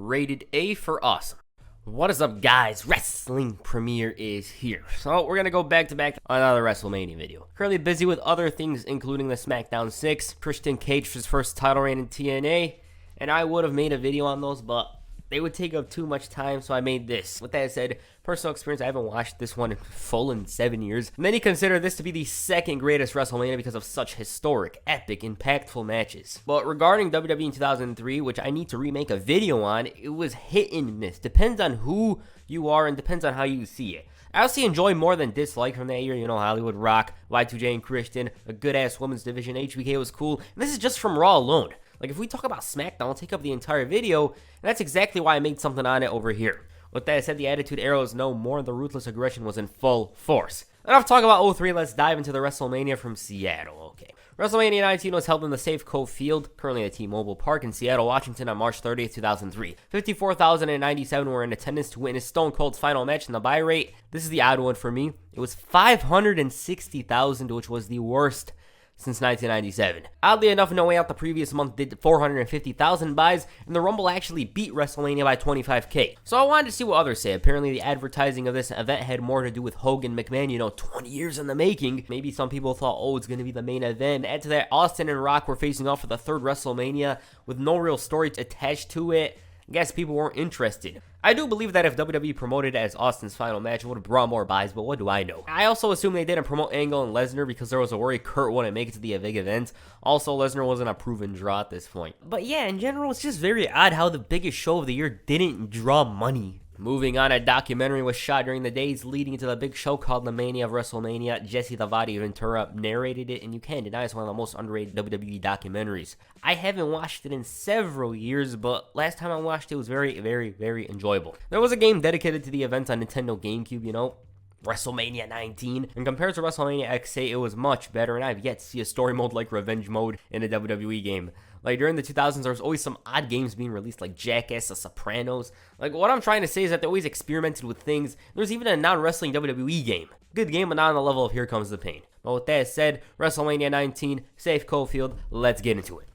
rated A for awesome. What is up, guys? Wrestling Premiere is here. So we're gonna go back to back on another WrestleMania video. Currently busy with other things, including the SmackDown 6, Christian Cage's first title reign in TNA, and I would have made a video on those, but they would take up too much time, so I made this. With that said, personal experience, I haven't watched this one in full in 7 years. Many consider this to be the second greatest WrestleMania because of such historic, epic, impactful matches. But regarding WWE in 2003, which I need to remake a video on, it was hit and miss. Depends on who you are and depends on how you see it. I also enjoy more than dislike from that year. You know, Hollywood Rock, Y2J and Christian, a good-ass women's division, HBK was cool. And this is just from Raw alone. Like, if we talk about SmackDown, I'll take up the entire video, and that's exactly why I made something on it over here. With that said, the Attitude Era was no more, and the ruthless aggression was in full force. Enough talk about 03, let's dive into the WrestleMania from Seattle, okay. WrestleMania 19 was held in the Safeco Field, currently at T-Mobile Park in Seattle, Washington on March 30th, 2003. 54,097 were in attendance to witness Stone Cold's final match, and the buy rate, this is the odd one for me, it was 560,000, which was the worst since 1997. Oddly enough, No Way Out the previous month did 450,000 buys, and the Rumble actually beat WrestleMania by 25k. So I wanted to see what others say. Apparently the advertising of this event had more to do with Hogan McMahon, you know, 20 years in the making. Maybe some people thought, oh, it's going to be the main event. Add to that, Austin and Rock were facing off for the third WrestleMania with no real story attached to it. I guess people weren't interested. I do believe that if WWE promoted it as Austin's final match, it would have brought more buys, but what do I know? I also assume they didn't promote Angle and Lesnar because there was a worry Kurt wouldn't make it to the big event. Also, Lesnar wasn't a proven draw at this point. But yeah, in general, it's just very odd how the biggest show of the year didn't draw money. Moving on, a documentary was shot during the days leading into the big show called The Mania of WrestleMania. Jesse the Body Ventura narrated it, and you can't deny it's one of the most underrated WWE documentaries. I haven't watched it in several years, but last time I watched it was very, very, very enjoyable. There was a game dedicated to the event on Nintendo GameCube, you know, WrestleMania 19, and compared to WrestleMania X8, it was much better, and I've yet to see a story mode like Revenge Mode in a WWE game. Like, during the 2000s, there was always some odd games being released, like Jackass, The Sopranos. Like, what I'm trying to say is that they always experimented with things. There's even a non-wrestling WWE game. Good game, but not on the level of Here Comes the Pain. But with that said, WrestleMania 19, Safeco Field, let's get into it.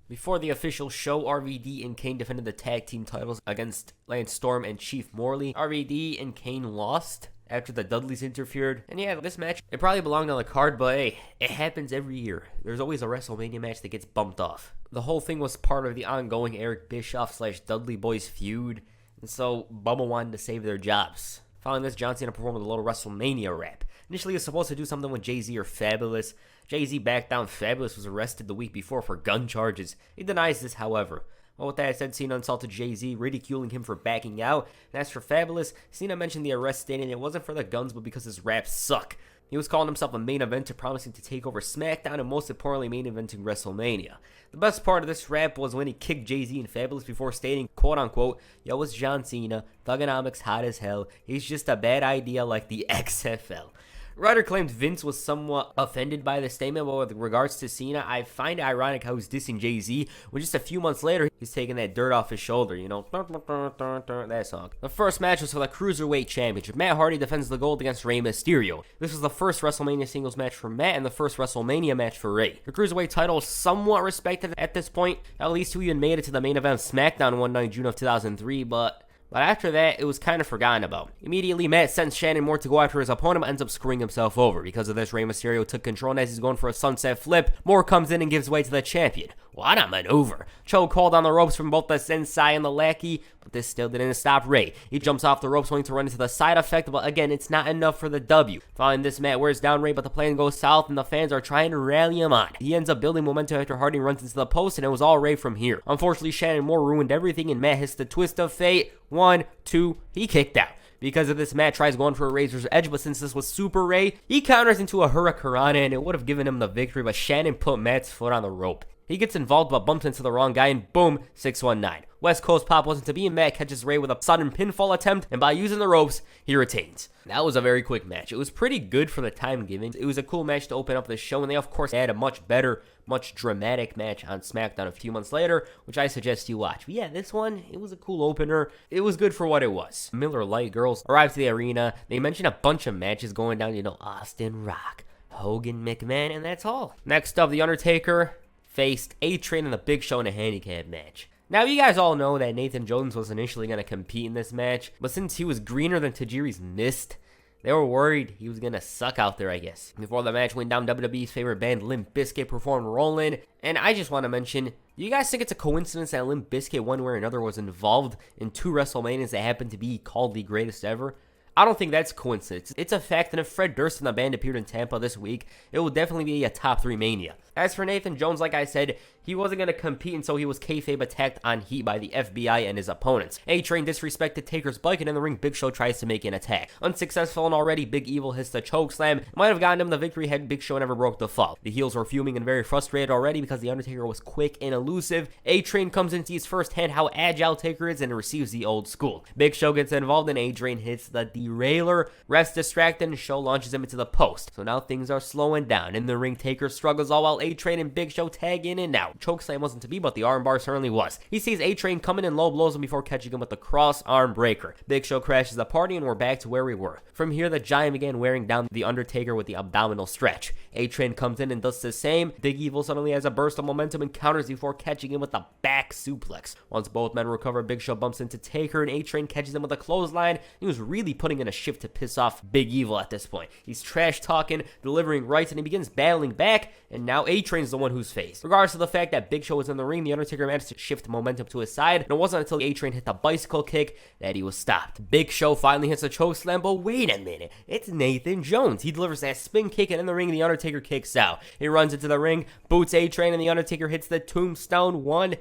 Before the official show, RVD and Kane defended the tag team titles against Lance Storm and Chief Morley. RVD and Kane lost after the Dudleys interfered. And yeah, this match, it probably belonged on the card, but hey, it happens every year. There's always a WrestleMania match that gets bumped off. The whole thing was part of the ongoing Eric Bischoff / Dudley Boys feud, and so Bubba wanted to save their jobs. Following this, John Cena performed a little WrestleMania rap. Initially, he was supposed to do something with Jay-Z or Fabulous. Jay-Z backed down. Fabulous was arrested the week before for gun charges. He denies this, however. Well, with that said, Cena insulted Jay-Z, ridiculing him for backing out. And as for Fabulous, Cena mentioned the arrest, stating it wasn't for the guns, but because his raps suck. He was calling himself a main eventer, promising to take over SmackDown, and most importantly, main eventing WrestleMania. The best part of this rap was when he kicked Jay-Z and Fabulous before stating, quote-unquote, "Yo, it's John Cena, Thuganomics hot as hell, he's just a bad idea like the XFL." Ryder claimed Vince was somewhat offended by the statement, but with regards to Cena, I find it ironic how he's dissing Jay-Z, when just a few months later, he's taking that dirt off his shoulder, you know, that song. The first match was for the Cruiserweight Championship. Matt Hardy defends the gold against Rey Mysterio. This was the first WrestleMania singles match for Matt and the first WrestleMania match for Rey. The Cruiserweight title is somewhat respected at this point, at least who even made it to the main event of SmackDown one night in June of 2003, but after that, it was kind of forgotten about. Immediately, Matt sends Shannon Moore to go after his opponent, but ends up screwing himself over. Because of this, Rey Mysterio took control, and as he's going for a sunset flip, Moore comes in and gives way to the champion. What a maneuver. Choke hold on the ropes from both the Sensei and the Lackey, but this still didn't stop Rey. He jumps off the ropes, wanting to run into the side effect, but again, it's not enough for the W. Following this, Matt wears down Rey, but the plan goes south, and the fans are trying to rally him on. He ends up building momentum after Hardy runs into the post, and it was all Rey from here. Unfortunately, Shannon Moore ruined everything, and Matt hits the twist of fate. 1, 2, he kicked out. Because of this, Matt tries going for a Razor's Edge, but since this was Super Rey, he counters into a Hurricanrana, and it would have given him the victory, but Shannon put Matt's foot on the rope. He gets involved but bumps into the wrong guy, and boom, 619. West Coast Pop wasn't to be, and Matt catches Rey with a sudden pinfall attempt, and by using the ropes, he retains. That was a very quick match. It was pretty good for the time given. It was a cool match to open up the show, and they of course had a much better, much dramatic match on SmackDown a few months later, which I suggest you watch. But yeah, this one, it was a cool opener. It was good for what it was. Miller Lite girls arrived to the arena. They mentioned a bunch of matches going down, you know, Austin, Rock, Hogan, McMahon, and that's all. Next up, The Undertaker faced A-Train and the Big Show in a handicap match. Now, you guys all know that Nathan Jones was initially going to compete in this match, but since he was greener than Tajiri's mist, they were worried he was going to suck out there, I guess. Before the match went down, WWE's favorite band, Limp Bizkit, performed Rollin'. And I just want to mention, do you guys think it's a coincidence that Limp Bizkit, one way or another, was involved in 2 WrestleManias that happened to be called the greatest ever? I don't think that's a coincidence. It's a fact, and if Fred Durst and the band appeared in Tampa this week, it will definitely be a top 3 Mania. As for Nathan Jones, like I said, he wasn't going to compete until he was kayfabe attacked on Heat by the FBI and his opponents. A-Train disrespected Taker's bike, and in the ring, Big Show tries to make an attack. Unsuccessful, and already Big Evil hits the chokeslam. Might have gotten him the victory had Big Show never broke the fall. The heels were fuming and very frustrated already because the Undertaker was quick and elusive. A-Train comes in, sees firsthand how agile Taker is, and receives the old school. Big Show gets involved, and A-Train hits the derailer. Refs distracted, and Show launches him into the post. So now things are slowing down. In the ring, Taker struggles all while A-Train and Big Show tag in and out. Chokeslam wasn't to be, but the armbar certainly was. He sees A-Train coming in, low blows him before catching him with the cross arm breaker. Big Show crashes the party, and we're back to where we were. From here, the Giant began wearing down the Undertaker with the abdominal stretch. A-Train comes in and does the same. Big Evil suddenly has a burst of momentum and counters before catching him with a back suplex. Once both men recover, Big Show bumps into Taker, and A-Train catches him with a clothesline. He was really putting in a shift to piss off Big Evil at this point. He's trash talking, delivering rights, and he begins battling back, and now A-Train's the one who's faced. Regardless of the fact that Big Show was in the ring, the Undertaker managed to shift momentum to his side, and it wasn't until A-Train hit the bicycle kick that he was stopped. Big Show finally hits a chokeslam, but wait a minute, it's Nathan Jones. He delivers that spin kick, and in the ring, the Undertaker kicks out. He runs into the ring, boots A-Train, and the Undertaker hits the tombstone. 1,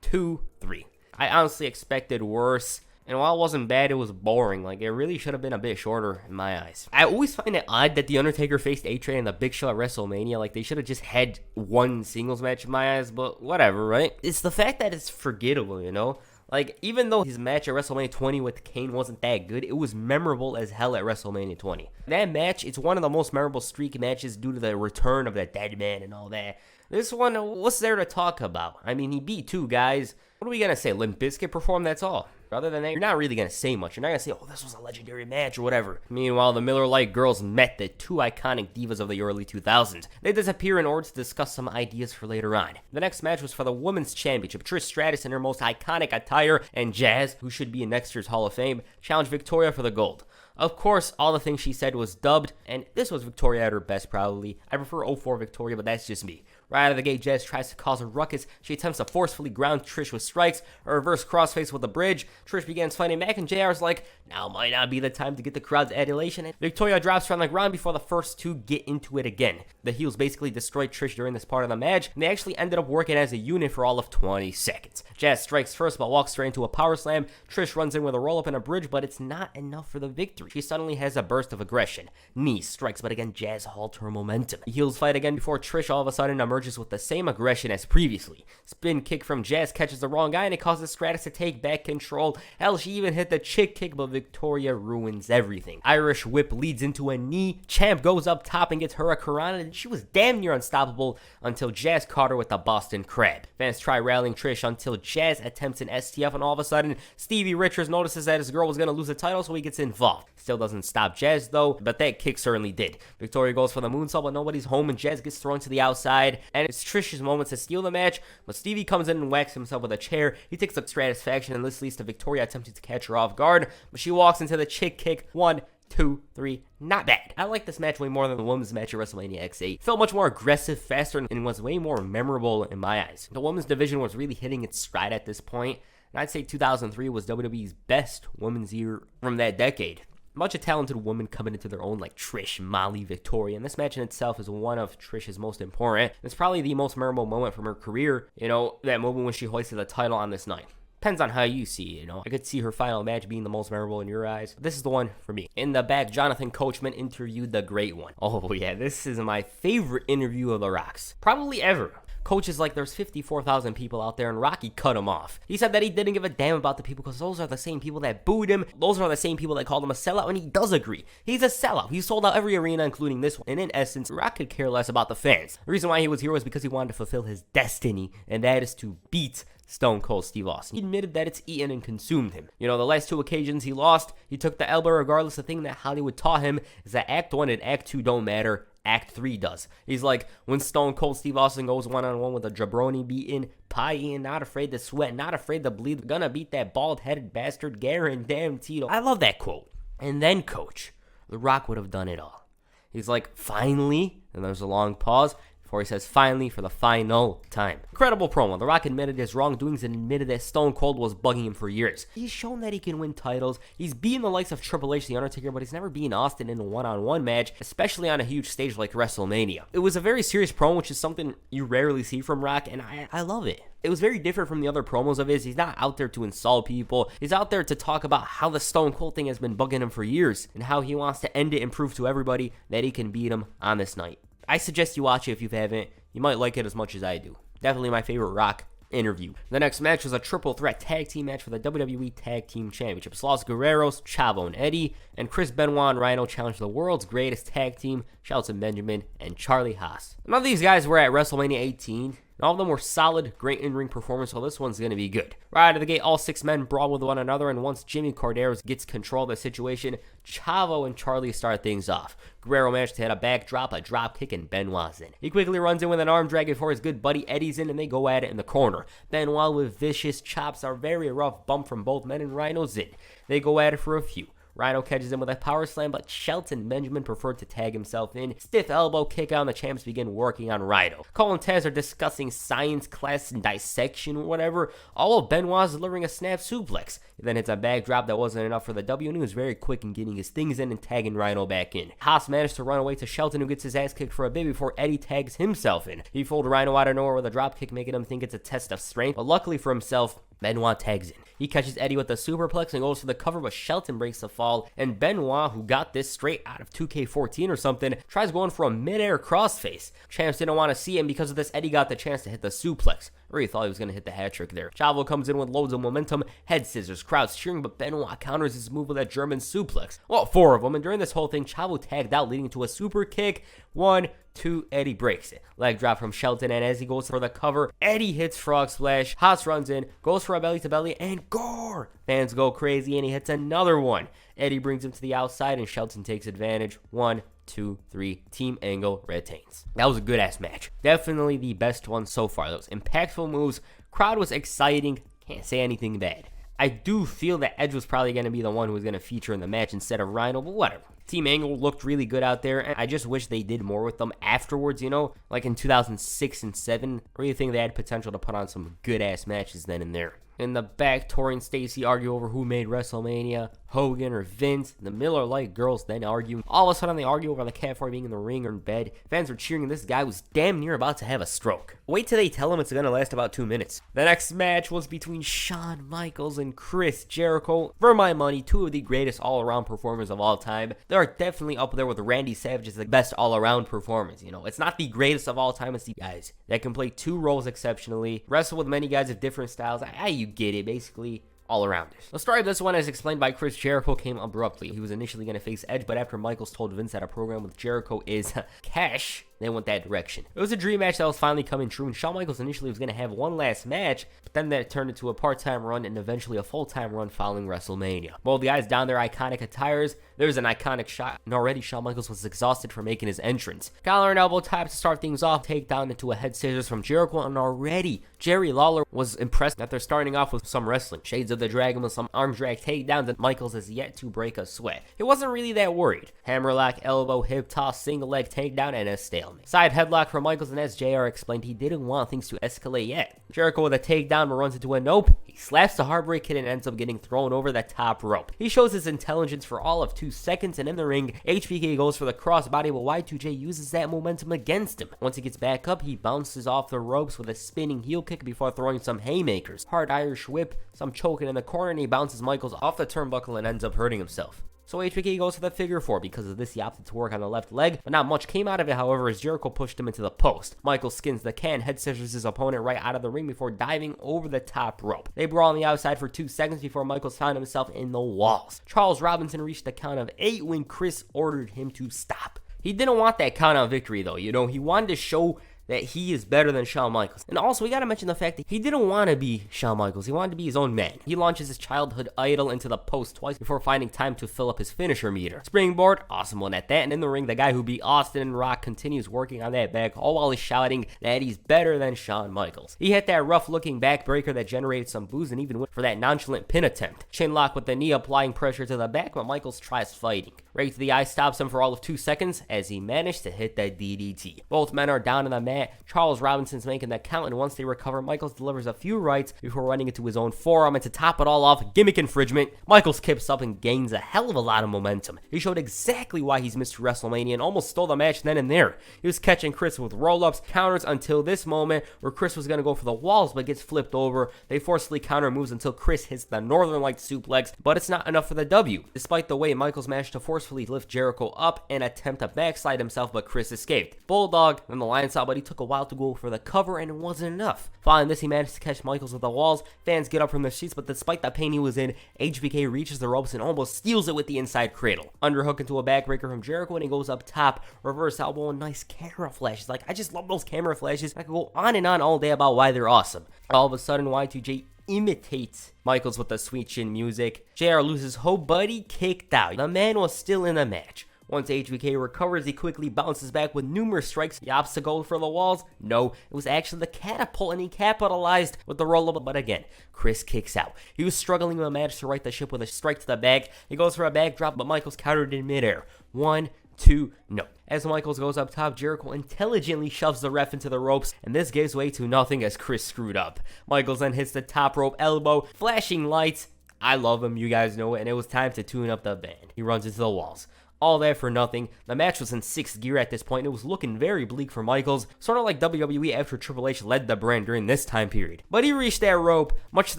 2, 3. I honestly expected worse. And while it wasn't bad, it was boring. Like, it really should have been a bit shorter in my eyes. I always find it odd that The Undertaker faced A-Train and the Big Show at WrestleMania. Like, they should have just had one singles match in my eyes, but whatever, right? It's the fact that it's forgettable, you know? Like, even though his match at WrestleMania 20 with Kane wasn't that good, it was memorable as hell at WrestleMania 20. That match, it's one of the most memorable streak matches due to the return of the dead man and all that. This one, what's there to talk about? I mean, he beat 2 guys. What are we going to say? Limp Bizkit performed, that's all. Other than that, you're not really going to say much. You're not going to say, oh, this was a legendary match or whatever. Meanwhile, the Miller Lite girls met the 2 iconic divas of the early 2000s. They disappear in order to discuss some ideas for later on. The next match was for the Women's Championship. Trish Stratus in her most iconic attire, and Jazz, who should be in next year's Hall of Fame, challenged Victoria for the gold. Of course, all the things she said was dubbed, and this was Victoria at her best, probably. I prefer 04 Victoria, but that's just me. Right out of the gate, Jazz tries to cause a ruckus. She attempts to forcefully ground Trish with strikes, a reverse crossface with a bridge. Trish begins fighting back, and JR's like, now might not be the time to get the crowd's adulation. And Victoria drops her on the ground before the first 2 get into it again. The heels basically destroyed Trish during this part of the match, and they actually ended up working as a unit for all of 20 seconds. Jazz strikes first, but walks straight into a power slam. Trish runs in with a roll-up and a bridge, but it's not enough for the victory. She suddenly has a burst of aggression. Knee strikes, but again, Jazz halts her momentum. The heels fight again before Trish all of a sudden emerges with the same aggression as previously. Spin kick from Jazz catches the wrong guy, and it causes Stratus to take back control. Hell, she even hit the chick kick, but Victoria ruins everything. Irish whip leads into a knee. Champ goes up top and gets her a Karana, and she was damn near unstoppable until Jazz caught her with the Boston Crab. Fans try rallying Trish until Jazz attempts an STF, and all of a sudden, Stevie Richards notices that his girl was going to lose the title, so he gets involved. Still doesn't stop Jazz, though, but that kick certainly did. Victoria goes for the moonsault, but nobody's home, and Jazz gets thrown to the outside, and it's Trish's moment to steal the match, but Stevie comes in and whacks himself with a chair. He takes the satisfaction, and this leads to Victoria attempting to catch her off guard, but she walks into the chick kick. 1, 2, 3, not bad. I like this match way more than the women's match at WrestleMania X8. It felt much more aggressive, faster, and was way more memorable in my eyes. The women's division was really hitting its stride at this point, and I'd say 2003 was WWE's best women's year from that decade. Bunch of talented women coming into their own like Trish, Molly, Victoria, and this match in itself is one of Trish's most important. It's probably the most memorable moment from her career, you know, that moment when she hoisted the title on this night. Depends on how you see it, you know. I could see her final match being the most memorable in your eyes. This is the one for me. In the back, Jonathan Coachman interviewed the Great One. Oh yeah, this is my favorite interview of The Rock's. Probably ever. Coach is like, there's 54,000 people out there, and Rocky cut him off. He said that he didn't give a damn about the people because those are the same people that booed him. Those are the same people that called him a sellout, and he does agree. He's a sellout. He sold out every arena, including this one. And in essence, Rock could care less about the fans. The reason why he was here was because he wanted to fulfill his destiny, and that is to beat Stone Cold Steve Austin. He admitted that it's eaten and consumed him. You know, the last 2 occasions he lost, he took the elbow regardless. The thing that Hollywood taught him is that Act 1 and Act 2 don't matter. Act 3 does. He's like, when Stone Cold Steve Austin goes one-on-one with a jabroni beating, pie eating, not afraid to sweat, not afraid to bleed, gonna beat that bald-headed bastard, guaranteed. I love that quote. And then, Coach, The Rock would have done it all. He's like, finally, and there's a long pause, before he says finally for the final time. Incredible promo. The Rock admitted his wrongdoings and admitted that Stone Cold was bugging him for years. He's shown that he can win titles. He's beaten the likes of Triple H, The Undertaker, but he's never beaten Austin in a one-on-one match, especially on a huge stage like WrestleMania. It was a very serious promo, which is something you rarely see from Rock, and I love it. It was very different from the other promos of his. He's not out there to insult people. He's out there to talk about how the Stone Cold thing has been bugging him for years and how he wants to end it and prove to everybody that he can beat him on this night. I suggest you watch it if you haven't. You might like it as much as I do. Definitely my favorite Rock interview. The next match was a triple threat tag team match for the WWE Tag Team Championships. Los Guerreros, Chavo and Eddie, and Chris Benoit and Rhyno challenged the world's greatest tag team, Shelton Benjamin and Charlie Haas. None of these guys were at WrestleMania 18. All of them were solid, great in-ring performance, so this one's going to be good. Right out of the gate, all 6 men brawl with one another, and once Jimmy Corderos gets control of the situation, Chavo and Charlie start things off. Guerrero managed to hit a backdrop, a drop kick, and Benoit's in. He quickly runs in with an arm drag before his good buddy Eddie's in, and they go at it in the corner. Benoit with vicious chops, a very rough bump from both men, and Rhyno's in. They go at it for a few. Rhyno catches him with a power slam, but Shelton Benjamin preferred to tag himself in. Stiff elbow kick out, and the champs begin working on Rhyno. Cole and Taz are discussing science class and dissection or whatever. All of Benoit's delivering a snap suplex. He then hits a backdrop that wasn't enough for the W, and he was very quick in getting his things in and tagging Rhyno back in. Haas managed to run away to Shelton, who gets his ass kicked for a bit before Eddie tags himself in. He fooled Rhyno out of nowhere with a drop kick, making him think it's a test of strength, but luckily for himself, Benoit tags in. He catches Eddie with a superplex and goes for the cover, but Shelton breaks the fall, and Benoit, who got this straight out of 2K14 or something, tries going for a mid-air crossface. Champs didn't want to see him. Because of this, Eddie got the chance to hit the suplex. I really thought he was going to hit the hat trick there. Chavo comes in with loads of momentum, head scissors, crowds cheering, but Benoit counters his move with a German suplex. Well, 4 of them, and during this whole thing, Chavo tagged out, leading to a super kick. 1, 2, Eddie breaks it. Leg drop from Shelton, and as he goes for the cover, Eddie hits frog splash. Haas runs in, goes for a belly to belly, and gore! Fans go crazy, and he hits another one. Eddie brings him to the outside, and Shelton takes advantage. 1, 2, 3, Team Angle retains. That was a good ass match. Definitely the best one so far. Those impactful moves. Crowd was exciting. Can't say anything bad. I do feel that Edge was probably going to be the one who was going to feature in the match instead of Rhyno, but whatever. Team Angle looked really good out there, and I just wish they did more with them afterwards, you know? Like in 2006 and 7, I really think they had potential to put on some good-ass matches then and there. In the back, Torrie and Stacy argue over who made WrestleMania, Hogan or Vince. The Miller Lite girls then argue. All of a sudden, they argue over the cat for being in the ring or in bed. Fans were cheering, and this guy was damn near about to have a stroke. Wait till they tell him it's going to last about 2 minutes. The next match was between Shawn Michaels and Chris Jericho. For my money, 2 of the greatest all-around performers of all time. They are definitely up there with Randy Savage as the best all-around performers. You know, it's not the greatest of all time. It's the guys that can play 2 roles exceptionally, wrestle with many guys of different styles. You get it, basically all around it. The story of this one, as explained by Chris Jericho, came abruptly. He was initially going to face Edge, but after Michaels told Vince that a program with Jericho is cash, they went that direction. It was a dream match that was finally coming true, and Shawn Michaels initially was going to have one last match, but then that turned into a part-time run and eventually a full-time run following WrestleMania. Both the guys donned their iconic attires. There was an iconic shot, and already Shawn Michaels was exhausted from making his entrance. Collar and elbow tap to start things off, takedown into a head scissors from Jericho, and already Jerry Lawler was impressed that they're starting off with some wrestling. Shades of the Dragon with some arm drag takedowns, and Michaels has yet to break a sweat. He wasn't really that worried. Hammerlock, elbow, hip toss, single leg takedown, and a stalemate. Side headlock from Michaels, and as JR explained, he didn't want things to escalate yet. Jericho with a takedown but runs into a nope. He slaps the heartbreak kid and ends up getting thrown over the top rope. He shows his intelligence for all of 2 seconds, and in the ring, HBK goes for the crossbody, but Y2J uses that momentum against him. Once he gets back up, he bounces off the ropes with a spinning heel kick before throwing some haymakers. Hard Irish whip, some choking in the corner, and he bounces Michaels off the turnbuckle and ends up hurting himself. So HBK goes for the figure 4. Because of this, he opted to work on the left leg, but not much came out of it, however, as Jericho pushed him into the post. Michael skins the can, head scissors his opponent right out of the ring before diving over the top rope. They brawl on the outside for 2 seconds before Michaels found himself in the walls. Charles Robinson reached the count of 8 when Chris ordered him to stop. He didn't want that count out victory though, you know, he wanted to show that he is better than Shawn Michaels. And also, we gotta mention the fact that he didn't want to be Shawn Michaels. He wanted to be his own man. He launches his childhood idol into the post twice before finding time to fill up his finisher meter. Springboard, awesome one at that. And in the ring, the guy who beat Austin and Rock continues working on that back, all while he's shouting that he's better than Shawn Michaels. He hit that rough-looking backbreaker that generated some boos and even went for that nonchalant pin attempt. Chin lock with the knee, applying pressure to the back, but Michaels tries fighting. Right to the eye stops him for all of 2 seconds as he managed to hit that DDT. Both men are down on the mat. Charles Robinson's making the count, and once they recover, Michaels delivers a few rights before running into his own forearm, and to top it all off, gimmick infringement, Michaels kips up and gains a hell of a lot of momentum. He showed exactly why he's Mr. WrestleMania and almost stole the match then and there. He was catching Chris with roll-ups, counters until this moment where Chris was going to go for the walls but gets flipped over. They forcefully counter moves until Chris hits the Northern Light suplex, but it's not enough for the W. Despite the way Michaels managed to forcefully lift Jericho up and attempt to backslide himself, but Chris escaped. Bulldog, then the lion saw, but he took a while to go for the cover and it wasn't enough. Following this, he managed to catch Michaels with the walls. Fans get up from their seats, but despite the pain he was in, HBK reaches the ropes and almost steals it with the inside cradle. Underhook into a backbreaker from Jericho, and he goes up top, reverse elbow, and nice camera flashes. Like, I just love those camera flashes. I could go on and on all day about why they're awesome. All of a sudden, Y2J imitates Michaels with the sweet chin music. JR loses hope, but he kicked out. The man was still in the match. Once HBK recovers, he quickly bounces back with numerous strikes. The obstacle for the walls? No, it was actually the catapult, and he capitalized with the roll-up, but again, Chris kicks out. He was struggling in the match to right the ship with a strike to the back. He goes for a backdrop, but Michaels countered in midair. 1, 2, no. As Michaels goes up top, Jericho intelligently shoves the ref into the ropes, and this gives way to nothing as Chris screwed up. Michaels then hits the top rope elbow, flashing lights. I love him, you guys know it, and it was time to tune up the band. He runs into the walls. All that for nothing. The match was in 6th gear at this point. It was looking very bleak for Michaels, sort of like WWE after Triple H led the brand during this time period. But he reached that rope, much to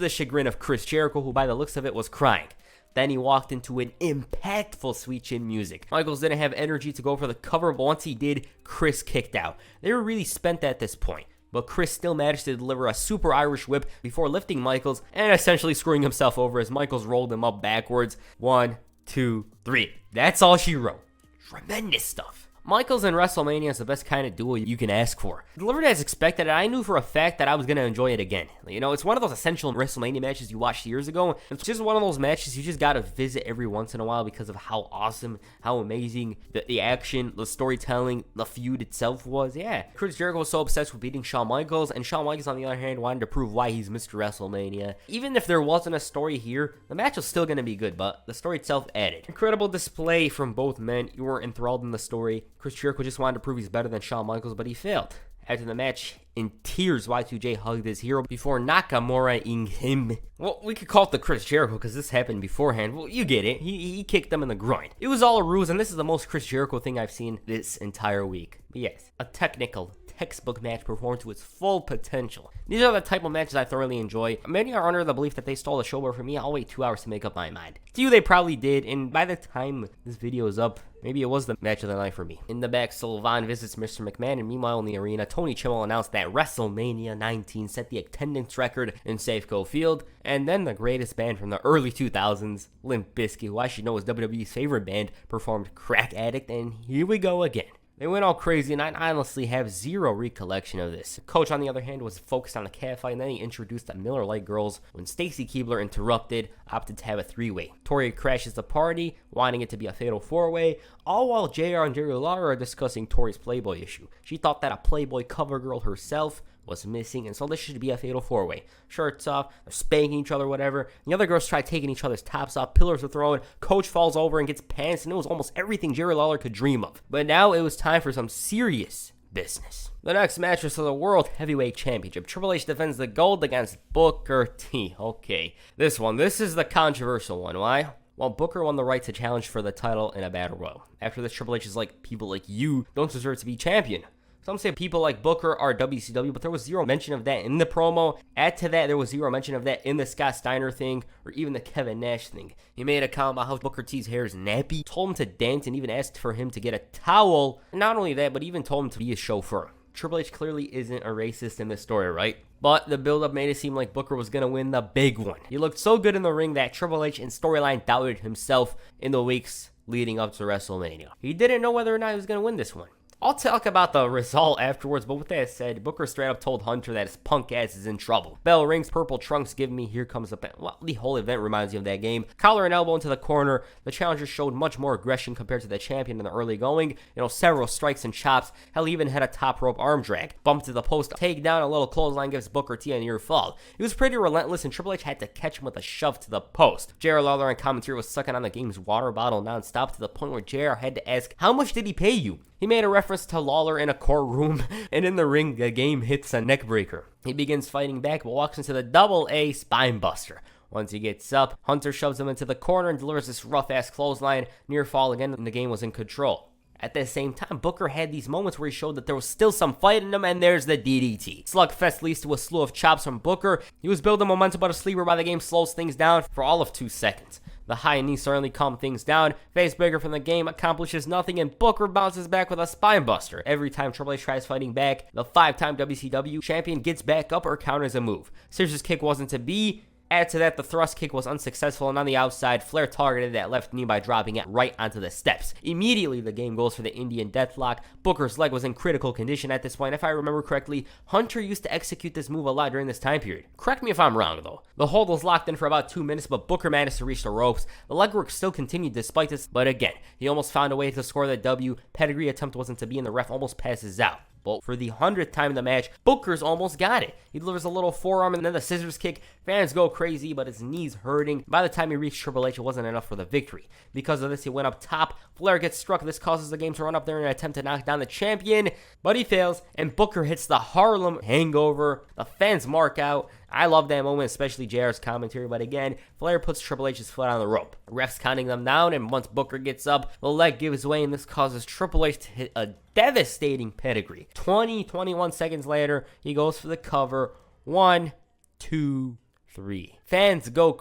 the chagrin of Chris Jericho, who by the looks of it was crying. Then he walked into an impactful sweet chin music. Michaels didn't have energy to go for the cover, but once he did, Chris kicked out. They were really spent at this point. But Chris still managed to deliver a super Irish whip before lifting Michaels and essentially screwing himself over as Michaels rolled him up backwards. 1, 2, 3. That's all she wrote. Tremendous stuff. Michaels and WrestleMania is the best kind of duo you can ask for. Delivered as expected, and I knew for a fact that I was going to enjoy it again. You know, it's one of those essential WrestleMania matches you watched years ago. It's just one of those matches you just got to visit every once in a while because of how awesome, how amazing the action, the storytelling, the feud itself was. Yeah, Chris Jericho was so obsessed with beating Shawn Michaels, and Shawn Michaels, on the other hand, wanted to prove why he's Mr. WrestleMania. Even if there wasn't a story here, the match was still going to be good, but the story itself added. Incredible display from both men. You were enthralled in the story. Chris Jericho just wanted to prove he's better than Shawn Michaels, but he failed. After the match, in tears, Y2J hugged his hero before Nakamura-ing him. Well, we could call it the Chris Jericho because this happened beforehand. Well, you get it. He kicked them in the groin. It was all a ruse, and this is the most Chris Jericho thing I've seen this entire week. But yes, a technical, textbook match performed to its full potential. These are the type of matches I thoroughly enjoy. Many are under the belief that they stole the show, but for me, I'll wait 2 hours to make up my mind. To you, they probably did, and by the time this video is up, maybe it was the match of the night for me. In the back, Sylvan visits Mr. McMahon, and meanwhile in the arena, Tony Chimel announced that WrestleMania 19 set the attendance record in Safeco Field, and then the greatest band from the early 2000s, Limp Bizkit, who I should know is WWE's favorite band, performed Crack Addict, and here we go again. They went all crazy, and I honestly have zero recollection of this. Coach, on the other hand, was focused on the cat fight, and then he introduced the Miller Lite girls when Stacy Kiebler interrupted, opted to have a 3-way. Torrie crashes the party, wanting it to be a fatal 4-way, all while JR and Jerry Lawler are discussing Torrie's Playboy issue. She thought that a Playboy cover girl herself was missing, and so this should be a fatal 4-way. Shirts off, they're spanking each other, whatever. The other girls try taking each other's tops off, pillars are thrown, Coach falls over and gets pants, and it was almost everything Jerry Lawler could dream of. But now it was time for some serious business. The next match was for the World Heavyweight Championship. Triple H defends the gold against Booker T. Okay, this is the controversial one. Why? Well, Booker won the right to challenge for the title in a battle royal. After this, Triple H is like, people like you don't deserve to be champion. Some say people like Booker are WCW, but there was zero mention of that in the promo. Add to that, there was zero mention of that in the Scott Steiner thing, or even the Kevin Nash thing. He made a comment about how Booker T's hair is nappy, told him to dance, and even asked for him to get a towel. And not only that, but even told him to be his chauffeur. Triple H clearly isn't a racist in this story, right? But the build-up made it seem like Booker was going to win the big one. He looked so good in the ring that Triple H and storyline doubted himself in the weeks leading up to WrestleMania. He didn't know whether or not he was going to win this one. I'll talk about the result afterwards, but with that said, Booker straight up told Hunter that his punk ass is in trouble. Bell rings, purple trunks give me, here comes the well, the whole event reminds you of that game. Collar and elbow into the corner. The challenger showed much more aggression compared to the champion in the early going. Several strikes and chops. Hell, even had a top rope arm drag. Bumped to the post, takedown, a little clothesline gives Booker T a near fall. He was pretty relentless, and Triple H had to catch him with a shove to the post. JR Lawler on commentary was sucking on the game's water bottle non-stop to the point where JR had to ask, how much did he pay you? He made a reference to Lawler in a courtroom, and in the ring, the game hits a neck breaker. He begins fighting back, but walks into the double-A spine buster. Once he gets up, Hunter shoves him into the corner and delivers this rough-ass clothesline. Near fall again, and the game was in control. At the same time, Booker had these moments where he showed that there was still some fight in him, and there's the DDT. Slugfest leads to a slew of chops from Booker. He was building momentum, but a sleeper by the game slows things down for all of 2 seconds. The high knee certainly calmed things down. Face breaker from the game accomplishes nothing, and Booker bounces back with a spine buster. Every time Triple H tries fighting back, the 5-time WCW champion gets back up or counters a move. Scissors kick wasn't to be. Add to that, the thrust kick was unsuccessful, and on the outside, Flair targeted that left knee by dropping it right onto the steps. Immediately, the game goes for the Indian Deathlock. Booker's leg was in critical condition at this point. If I remember correctly, Hunter used to execute this move a lot during this time period. Correct me if I'm wrong, though. The hold was locked in for about 2 minutes, but Booker managed to reach the ropes. The legwork still continued despite this, but again, he almost found a way to score the W. Pedigree attempt wasn't to be, and the ref almost passes out. But for the 100th time in the match, Booker's almost got it. He delivers a little forearm and then the scissors kick. Fans go crazy, but his knee's hurting. By the time he reached Triple H, it wasn't enough for the victory. Because of this, he went up top. Flair gets struck. This causes the game to run up there in an attempt to knock down the champion. But he fails, and Booker hits the Harlem Hangover. The fans mark out. I love that moment, especially JR's commentary, but again, Flair puts Triple H's foot on the rope. Refs counting them down, and once Booker gets up, the leg gives way, and this causes Triple H to hit a devastating pedigree. 21 seconds later, he goes for the cover. 1, 2, 3. Fans go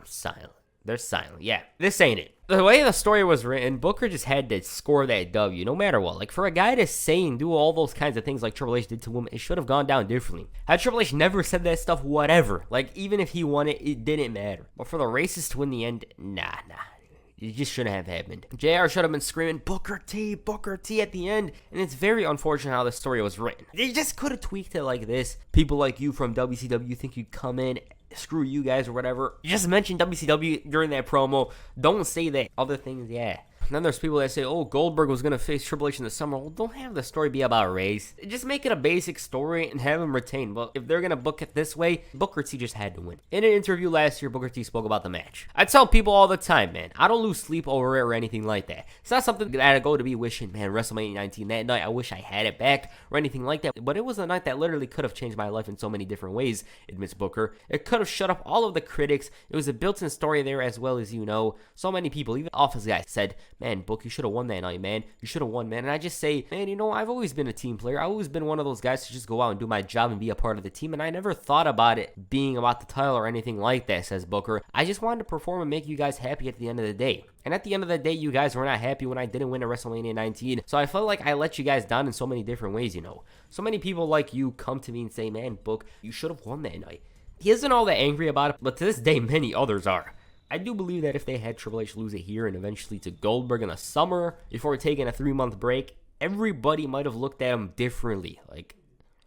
silent. They're silent. Yeah, this ain't it. The way the story was written, Booker just had to score that W no matter what. Like, for a guy to say and do all those kinds of things like Triple H did to him, it should have gone down differently. Had Triple H never said that stuff, whatever. Like, even if he won it, it didn't matter. But for the racists to win the end, nah. It just shouldn't have happened. JR should have been screaming, Booker T at the end. And it's very unfortunate how the story was written. They just could have tweaked it like this. People like you from WCW think you'd come in, screw you guys or whatever. You just mentioned WCW during that promo. Don't say that. Other things, yeah. And then there's people that say, oh, Goldberg was going to face Triple H in the summer. Well, don't have the story be about race. Just make it a basic story and have him retain. But if they're going to book it this way, Booker T just had to win. In an interview last year, Booker T spoke about the match. I tell people all the time, man, I don't lose sleep over it or anything like that. It's not something that I go to be wishing, man, WrestleMania 19, that night, I wish I had it back or anything like that. But it was a night that literally could have changed my life in so many different ways, admits Booker. It could have shut up all of the critics. It was a built-in story there as well as, so many people, even Office guys, said, man, Book, you should have won that night, man. You should have won, man. And I just say, man, I've always been a team player. I've always been one of those guys to just go out and do my job and be a part of the team. And I never thought about it being about the title or anything like that, says Booker. I just wanted to perform and make you guys happy at the end of the day. And at the end of the day, you guys were not happy when I didn't win at WrestleMania 19. So I felt like I let you guys down in so many different ways, So many people like you come to me and say, man, Book, you should have won that night. He isn't all that angry about it, but to this day, many others are. I do believe that if they had Triple H lose it here and eventually to Goldberg in the summer before taking a 3-month break, everybody might have looked at him differently. Like,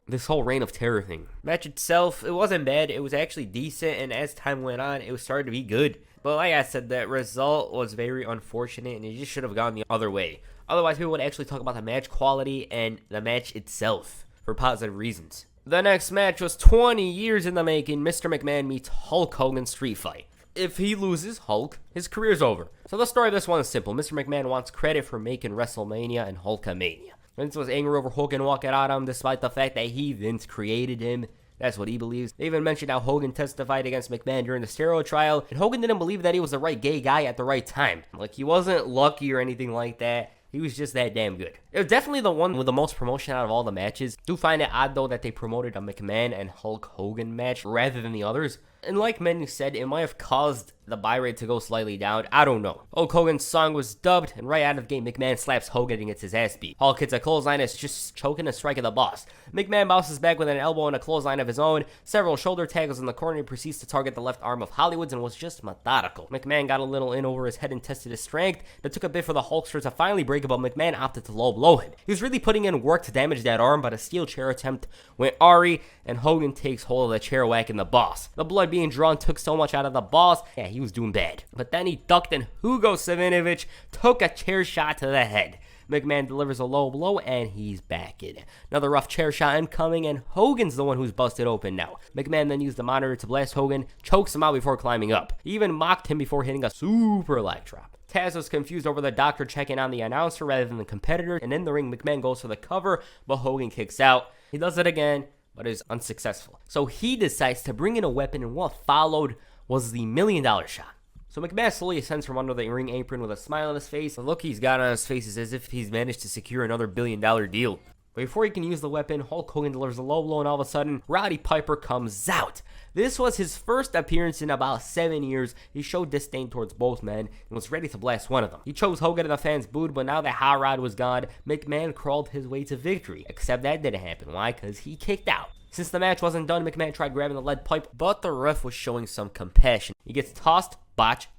this whole Reign of Terror thing. Match itself, it wasn't bad. It was actually decent, and as time went on, it was starting to be good. But like I said, that result was very unfortunate, and it just should have gone the other way. Otherwise, people would actually talk about the match quality and the match itself for positive reasons. The next match was 20 years in the making. Mr. McMahon meets Hulk Hogan street fight. If he loses Hulk, his career's over. So the story of this one is simple. Mr. McMahon wants credit for making WrestleMania and Hulkamania. Vince was angry over Hogan walking out on him despite the fact that Vince, created him. That's what he believes. They even mentioned how Hogan testified against McMahon during the steroid trial, and Hogan didn't believe that he was the right gay guy at the right time. Like, he wasn't lucky or anything like that. He was just that damn good. It was definitely the one with the most promotion out of all the matches. Do find it odd, though, that they promoted a McMahon and Hulk Hogan match rather than the others. And like many said, it might have caused the buy rate to go slightly down. I don't know. Hulk Hogan's song was dubbed, and right out of the game, McMahon slaps Hogan and gets his ass beat. Hulk hits a clothesline as just choking a strike of the boss. McMahon bounces back with an elbow and a clothesline of his own, several shoulder tackles in the corner, and proceeds to target the left arm of Hollywood's and was just methodical. McMahon got a little in over his head and tested his strength. It took a bit for the Hulkster to finally break it, but McMahon opted to low blow him. He was really putting in work to damage that arm, but a steel chair attempt went awry, and Hogan takes hold of the chair, whacking the boss. The blood being drawn took so much out of the boss, yeah, he was doing bad. But then he ducked and Hugo Savinovich took a chair shot to the head. McMahon delivers a low blow and he's back in. Another rough chair shot incoming and Hogan's the one who's busted open now. McMahon then used the monitor to blast Hogan, chokes him out before climbing up. He even mocked him before hitting a super leg drop. Taz was confused over the doctor checking on the announcer rather than the competitor, and in the ring McMahon goes for the cover, but Hogan kicks out. He does it again, but is unsuccessful. So he decides to bring in a weapon, and what followed was the $1 million shot. So McMahon slowly ascends from under the ring apron with a smile on his face. The look he's got on his face is as if he's managed to secure another $1 billion deal. But before he can use the weapon, Hulk Hogan delivers a low blow, and all of a sudden, Roddy Piper comes out. This was his first appearance in about 7 years. He showed disdain towards both men and was ready to blast one of them. He chose Hogan and the fans booed, but now that Hot Rod was gone, McMahon crawled his way to victory. Except that didn't happen. Why? Because he kicked out. Since the match wasn't done, McMahon tried grabbing the lead pipe, but the ref was showing some compassion. He gets tossed,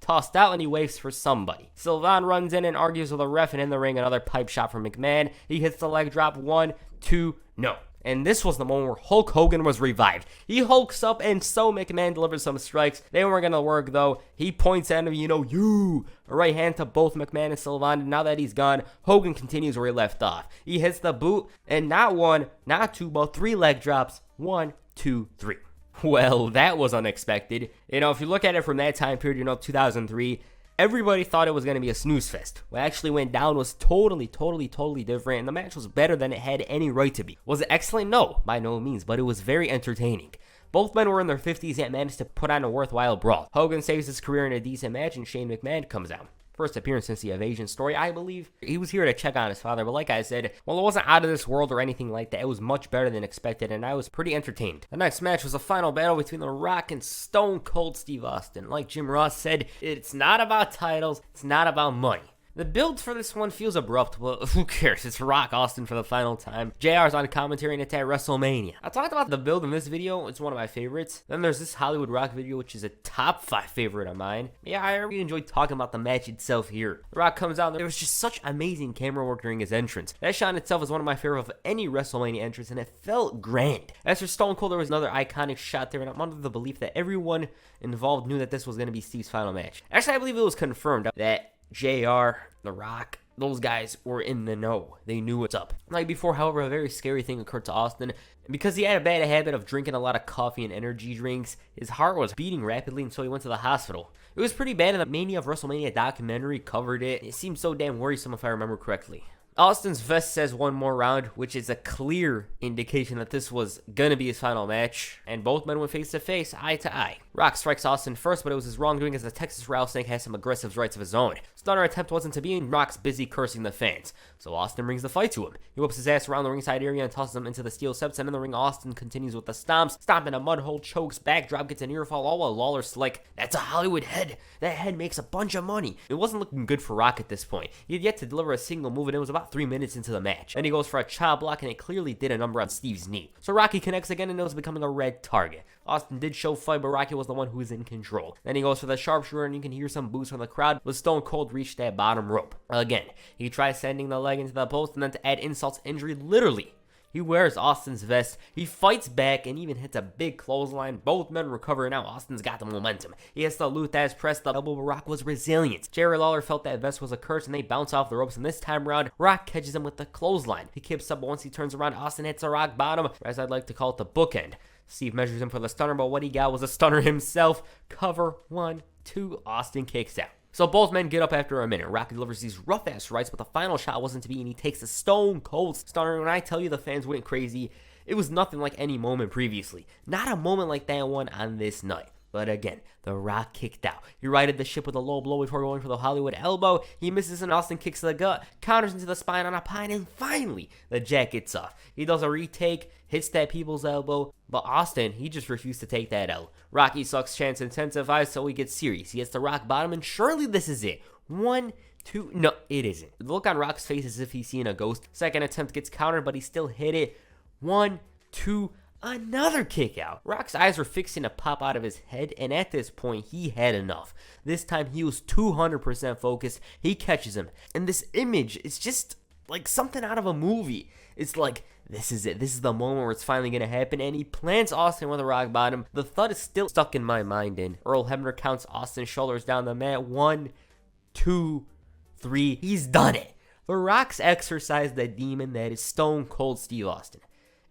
tossed out, and he waits for somebody. Sylvan runs in and argues with the ref, and in the ring, another pipe shot from McMahon. He hits the leg drop, 1, 2, no. And this was the moment where Hulk Hogan was revived. He hulks up, and so McMahon delivers some strikes. They weren't going to work, though. He points at him, a right hand to both McMahon and Sylvan. And now that he's gone, Hogan continues where he left off. He hits the boot, and not 1, not 2, but 3 leg drops. 1, 2, 3. Well, that was unexpected. If you look at it from that time period, 2003, everybody thought it was going to be a snooze fest. What actually went down was totally different, and the match was better than it had any right to be. Was it excellent? No, by no means, but it was very entertaining. Both men were in their 50s and managed to put on a worthwhile brawl. Hogan saves his career in a decent match, and Shane McMahon comes out. First appearance since the Evasion story, I believe. He was here to check on his father, but like I said, while it wasn't out of this world or anything like that, it was much better than expected, and I was pretty entertained. The next match was a final battle between The Rock and Stone Cold Steve Austin. Like Jim Ross said, it's not about titles, it's not about money. The build for this one feels abrupt, but who cares? It's Rock Austin for the final time. JR's on commentary and it's at WrestleMania. I talked about the build in this video. It's one of my favorites. Then there's this Hollywood Rock video, which is a top 5 favorite of mine. Yeah, I really enjoyed talking about the match itself here. The Rock comes out and there was just such amazing camera work during his entrance. That shot in itself is one of my favorite of any WrestleMania entrance, and it felt grand. As for Stone Cold, there was another iconic shot there, and I'm under the belief that everyone involved knew that this was going to be Steve's final match. Actually, I believe it was confirmed that JR, The Rock, those guys were in the know. They knew what's up. Like before, however, a very scary thing occurred to Austin. Because he had a bad habit of drinking a lot of coffee and energy drinks, his heart was beating rapidly, and so he went to the hospital. It was pretty bad, and the Mania of WrestleMania documentary covered it. It seemed so damn worrisome if I remember correctly. Austin's vest says 1 more round, which is a clear indication that this was gonna be his final match, and both men went face to face, eye to eye. Rock strikes Austin first, but it was his wrongdoing as the Texas Rattlesnake has some aggressive rights of his own. Stunner attempt wasn't to be, and Rock's busy cursing the fans, so Austin brings the fight to him. He whips his ass around the ringside area and tosses him into the steel steps, and in the ring, Austin continues with the stomps, stomping a mud hole, chokes, backdrop, gets an earfall, all while Lawler's like, that's a Hollywood head. That head makes a bunch of money. It wasn't looking good for Rock at this point. He had yet to deliver a single move, and it was about 3 minutes into the match. Then he goes for a chop block, and it clearly did a number on Steve's knee. So Rocky connects again, and it was becoming a red target. Austin did show fight, but Rocky was the one who was in control. Then he goes for the sharpshooter, and you can hear some boos from the crowd, but Stone Cold reached that bottom rope. Again, he tries sending the leg into the post, and then to add insult to injury, literally, he wears Austin's vest, he fights back, and even hits a big clothesline. Both men recover, and now Austin's got the momentum. He has the Luthez press, the elbow, but Rock was resilient. Jerry Lawler felt that vest was a curse, and they bounce off the ropes, and this time around, Rock catches him with the clothesline. He kicks up, but once he turns around, Austin hits a rock bottom, or as I'd like to call it, the bookend. Steve measures him for the stunner, but what he got was a stunner himself. Cover, 1, 2, Austin kicks out. So both men get up after a minute. Rock delivers these rough-ass rights, but the final shot wasn't to be, and he takes a Stone Cold Stunner. When I tell you the fans went crazy, it was nothing like any moment previously. Not a moment like that one on this night. But again, The Rock kicked out. He righted the ship with a low blow before going for the Hollywood elbow. He misses and Austin kicks to the gut, counters into the spine on a pine, and finally, the Jack gets off. He does a retake, hits that people's elbow, but Austin, he just refused to take that L. Rocky sucks chance intensifies, so he gets serious. He hits the rock bottom, and surely this is it. 1, 2, no, it isn't. The look on Rock's face is as if he's seeing a ghost. Second attempt gets countered, but he still hit it. 1, 2, another kick out. Rock's eyes were fixing to pop out of his head, and at this point, he had enough. This time, he was 200% focused. He catches him, and this image is just like something out of a movie. It's like, this is it. This is the moment where it's finally going to happen, and he plants Austin with a rock bottom. The thud is still stuck in my mind, and Earl Hebner counts Austin's shoulders down the mat. 1, 2, 3. He's done it. The Rock's exercised the demon that is Stone Cold Steve Austin.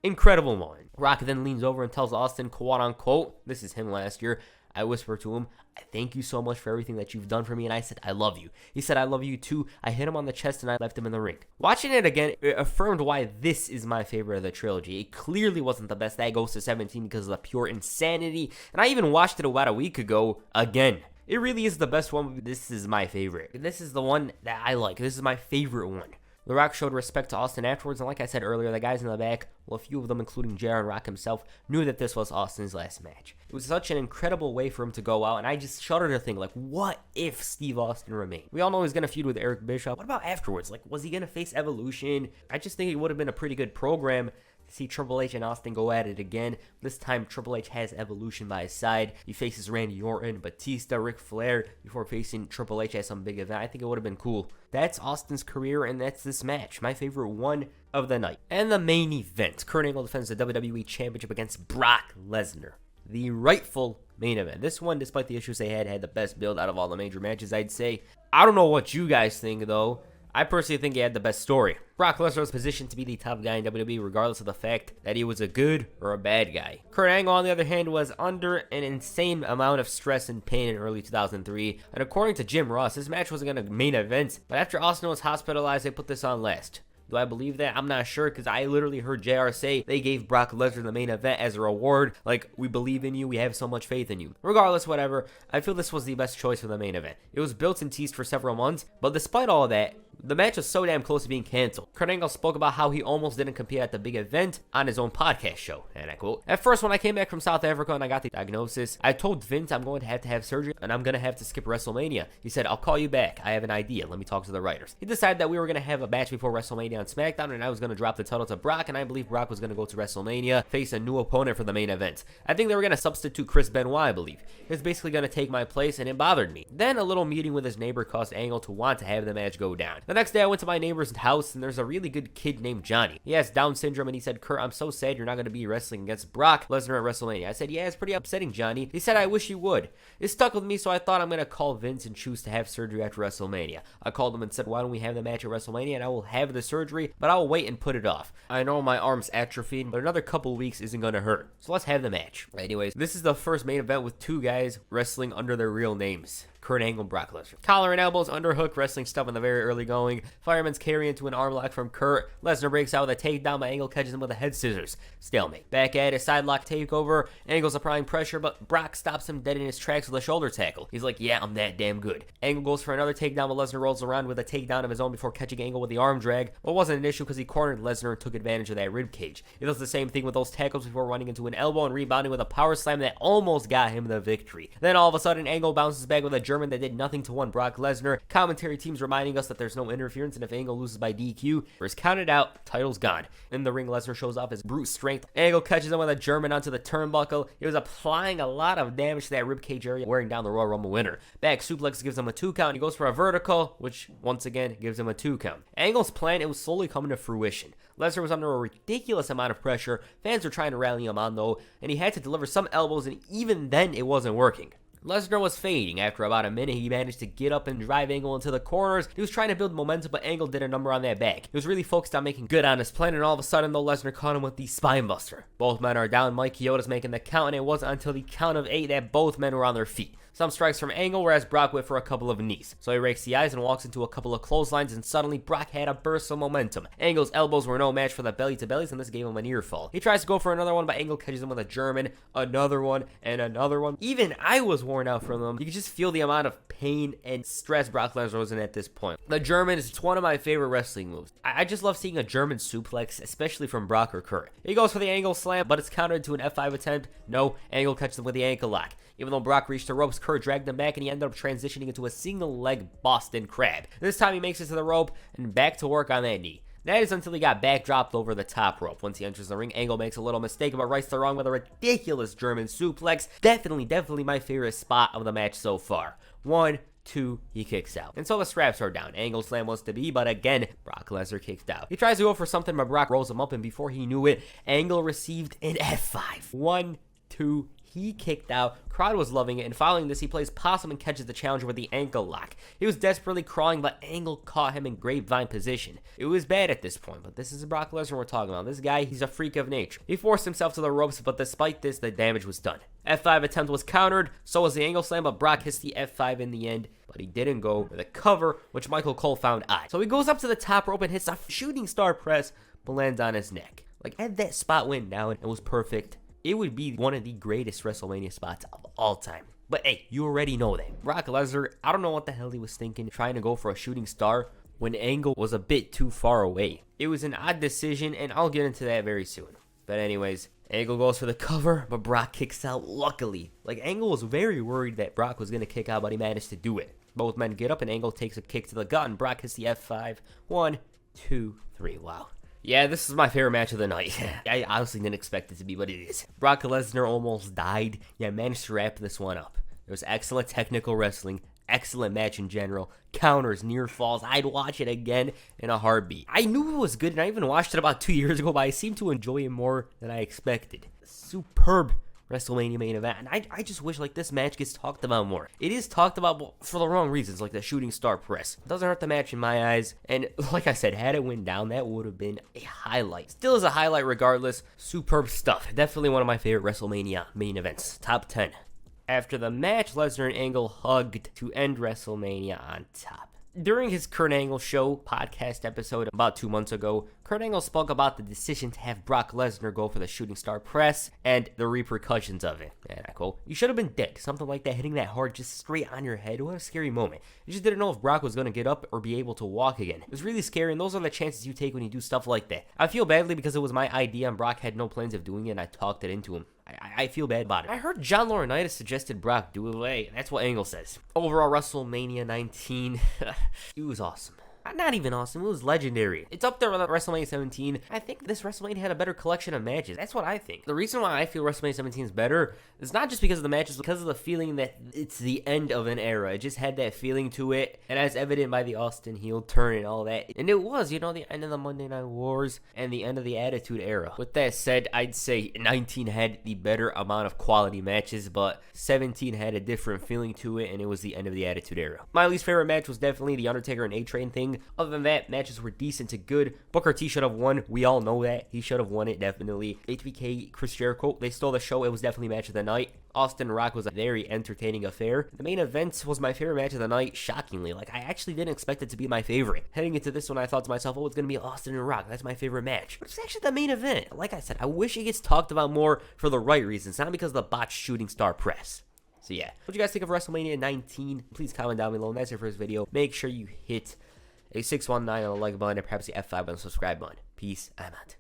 Incredible moment. Rock then leans over and tells Austin, quote unquote, this is him last year. I whisper to him, I thank you so much for everything that you've done for me. And I said, I love you. He said, I love you too. I hit him on the chest and I left him in the ring. Watching it again, it affirmed why this is my favorite of the trilogy. It clearly wasn't the best. That goes to 17 because of the pure insanity. And I even watched it about a week ago again. It really is the best one. This is my favorite. This is the one that I like. This is my favorite one. The Rock showed respect to Austin afterwards, and like I said earlier, the guys in the back, well, a few of them, including JR and Rock himself, knew that this was Austin's last match. It was such an incredible way for him to go out, and I just shudder to think, like, what if Steve Austin remained? We all know he's going to feud with Eric Bischoff. What about afterwards? Like, was he going to face Evolution? I just think it would have been a pretty good program to see Triple H and Austin go at it again. This time, Triple H has Evolution by his side. He faces Randy Orton, Batista, Ric Flair before facing Triple H at some big event. I think it would have been cool. That's Austin's career, and that's this match. My favorite one of the night. And the main event. Kurt Angle defends the WWE Championship against Brock Lesnar. The rightful main event. This one, despite the issues they had the best build out of all the major matches, I'd say. I don't know what you guys think, though. I personally think he had the best story. Brock Lesnar was positioned to be the top guy in WWE regardless of the fact that he was a good or a bad guy. Kurt Angle, on the other hand, was under an insane amount of stress and pain in early 2003, and according to Jim Ross, this match wasn't going to main event, but after Austin was hospitalized, they put this on last. Do I believe that? I'm not sure, because I literally heard JR say they gave Brock Lesnar the main event as a reward. Like, we believe in you, we have so much faith in you. Regardless, whatever, I feel this was the best choice for the main event. It was built and teased for several months, but despite all of that, the match was so damn close to being canceled. Kurt Angle spoke about how he almost didn't compete at the big event on his own podcast show, and I quote, at first when I came back from South Africa and I got the diagnosis, I told Vince I'm going to have surgery and I'm going to have to skip WrestleMania. He said, I'll call you back. I have an idea. Let me talk to the writers. He decided that we were going to have a match before WrestleMania on SmackDown and I was going to drop the title to Brock, and I believe Brock was going to go to WrestleMania, face a new opponent for the main event. I think they were going to substitute Chris Benoit, I believe. He was basically going to take my place, and it bothered me. Then a little meeting with his neighbor caused Angle to want to have the match go down. The next day I went to my neighbor's house, and there's a really good kid named Johnny. He has Down syndrome, and he said, Kurt, I'm so sad you're not going to be wrestling against Brock Lesnar at WrestleMania. I said, yeah, it's pretty upsetting, Johnny. He said, I wish you would. It stuck with me, so I thought I'm going to call Vince and choose to have surgery after WrestleMania. I called him and said, why don't we have the match at WrestleMania, and I will have the surgery, but I'll wait and put it off. I know my arm's atrophied, but another couple weeks isn't going to hurt. So let's have the match. Anyways, this is the first main event with two guys wrestling under their real names. Kurt Angle and Brock Lesnar. Collar and elbows, underhook, wrestling stuff in the very early going. Fireman's carry into an arm lock from Kurt. Lesnar breaks out with a takedown by Angle, catches him with a head scissors. Stalemate. Back at it, side lock takeover. Angle's applying pressure, but Brock stops him dead in his tracks with a shoulder tackle. He's like, yeah, I'm that damn good. Angle goes for another takedown, but Lesnar rolls around with a takedown of his own before catching Angle with the arm drag. But it wasn't an issue because he cornered Lesnar and took advantage of that rib cage. He does the same thing with those tackles before running into an elbow and rebounding with a power slam that almost got him the victory. Then all of a sudden, Angle bounces back with a German that did nothing to one Brock Lesnar. Commentary teams reminding us that there's no interference, and if Angle loses by DQ or is counted out, title's gone. In the ring, Lesnar shows off his brute strength. Angle catches him with a German onto the turnbuckle. He was applying a lot of damage to that ribcage area, wearing down the Royal Rumble winner. Back suplex gives him a 2 count. He goes for a vertical, which once again gives him a 2 count. Angle's plan, it was slowly coming to fruition. Lesnar was under a ridiculous amount of pressure. Fans were trying to rally him on though, and he had to deliver some elbows, and even then it wasn't working. Lesnar was fading. After about a minute, he managed to get up and drive Angle into the corners. He was trying to build momentum, but Angle did a number on that back. He was really focused on making good on his plan, and all of a sudden, though, Lesnar caught him with the spinebuster. Both men are down. Mike Chioda's making the count, and it wasn't until the count of 8 that both men were on their feet. Some strikes from Angle, whereas Brock went for a couple of knees. So he rakes the eyes and walks into a couple of clotheslines, and suddenly Brock had a burst of momentum. Angle's elbows were no match for the belly-to-bellies, and this gave him a near fall. He tries to go for another one, but Angle catches him with a German, another one, and another one. Even I was worn out from them. You could just feel the amount of pain and stress Brock Lesnar was in at this point. The German is one of my favorite wrestling moves. I just love seeing a German suplex, especially from Brock or Kurt. He goes for the Angle slam, but it's countered to an F5 attempt. No, Angle catches him with the ankle lock. Even though Brock reached the ropes, Kurt dragged him back, and he ended up transitioning into a single-leg Boston Crab. This time he makes it to the rope and back to work on that knee. That is until he got back dropped over the top rope. Once he enters the ring, Angle makes a little mistake, but rights the wrong with a ridiculous German suplex. Definitely my favorite spot of the match so far. 1, 2, he kicks out. And so the straps are down. Angle slam was to be, but again, Brock Lesnar kicked out. He tries to go for something, but Brock rolls him up, and before he knew it, Angle received an F5. 1, 2, he kicked out. Crowd was loving it, and following this, he plays possum and catches the challenger with the ankle lock. He was desperately crawling, but Angle caught him in grapevine position. It was bad at this point, but this is Brock Lesnar we're talking about. This guy, he's a freak of nature. He forced himself to the ropes, but despite this, the damage was done. F5 attempt was countered, so was the Angle slam, but Brock hits the F5 in the end, but he didn't go for the cover, which Michael Cole found odd. So he goes up to the top rope and hits a shooting star press, but lands on his neck. Like, had that spot went down, it was perfect. It would be one of the greatest WrestleMania spots of all time. But hey, you already know that. Brock Lesnar, I don't know what the hell he was thinking, trying to go for a shooting star when Angle was a bit too far away. It was an odd decision, and I'll get into that very soon. But anyways, Angle goes for the cover, but Brock kicks out luckily. Like, Angle was very worried that Brock was going to kick out, but he managed to do it. Both men get up, and Angle takes a kick to the gut, and Brock hits the F5. 1, 2, 3. Wow. Yeah, this is my favorite match of the night. I honestly didn't expect it to be, but it is. Brock Lesnar almost died. Yeah, managed to wrap this one up. There was excellent technical wrestling, excellent match in general, counters, near falls. I'd watch it again in a heartbeat. I knew it was good, and I even watched it about 2 years ago, but I seem to enjoy it more than I expected. Superb WrestleMania main event, and I just wish like this match gets talked about more. It is talked about, but for the wrong reasons, like the shooting star press. It doesn't hurt the match in my eyes, and like I said, had it went down, that would have been a highlight. Still is a highlight regardless. Superb stuff. Definitely one of my favorite WrestleMania main events. Top 10. After the match, Lesnar and Angle hugged to end WrestleMania on top. During his Kurt Angle Show podcast episode about 2 months ago, Kurt Angle spoke about the decision to have Brock Lesnar go for the shooting star press and the repercussions of it. And I quote, "You should have been dead. Something like that hitting that hard just straight on your head. What a scary moment. You just didn't know if Brock was going to get up or be able to walk again. It was really scary, and those are the chances you take when you do stuff like that. I feel badly because it was my idea and Brock had no plans of doing it, and I talked it into him. I feel bad about it. I heard John Laurinaitis suggested Brock do it away. That's what Angle says. Overall, WrestleMania 19, it was awesome. Not even awesome, it was legendary. It's up there with WrestleMania 17. I think this WrestleMania had a better collection of matches. That's what I think. The reason why I feel WrestleMania 17 is better is not just because of the matches, because of the feeling that it's the end of an era. It just had that feeling to it, and as evident by the Austin heel turn and all that. And it was, the end of the Monday Night Wars and the end of the Attitude Era. With that said, I'd say 19 had the better amount of quality matches, but 17 had a different feeling to it, and it was the end of the Attitude Era. My least favorite match was definitely the Undertaker and A-Train thing. Other than that, matches were decent to good. Booker T should have won. We all know that. He should have won it, definitely. HBK, Chris Jericho, they stole the show. It was definitely match of the night. Austin Rock was a very entertaining affair. The main event was my favorite match of the night, shockingly. Like, I actually didn't expect it to be my favorite. Heading into this one, I thought to myself, oh, it's going to be Austin and Rock. That's my favorite match. But it's actually the main event. Like I said, I wish it gets talked about more for the right reasons, not because of the botched shooting star press. So yeah, what do you guys think of WrestleMania 19? Please comment down below. And that's it for this video. Make sure you hit a 619 on the like button and perhaps the F5 on the subscribe button. Peace. I'm out.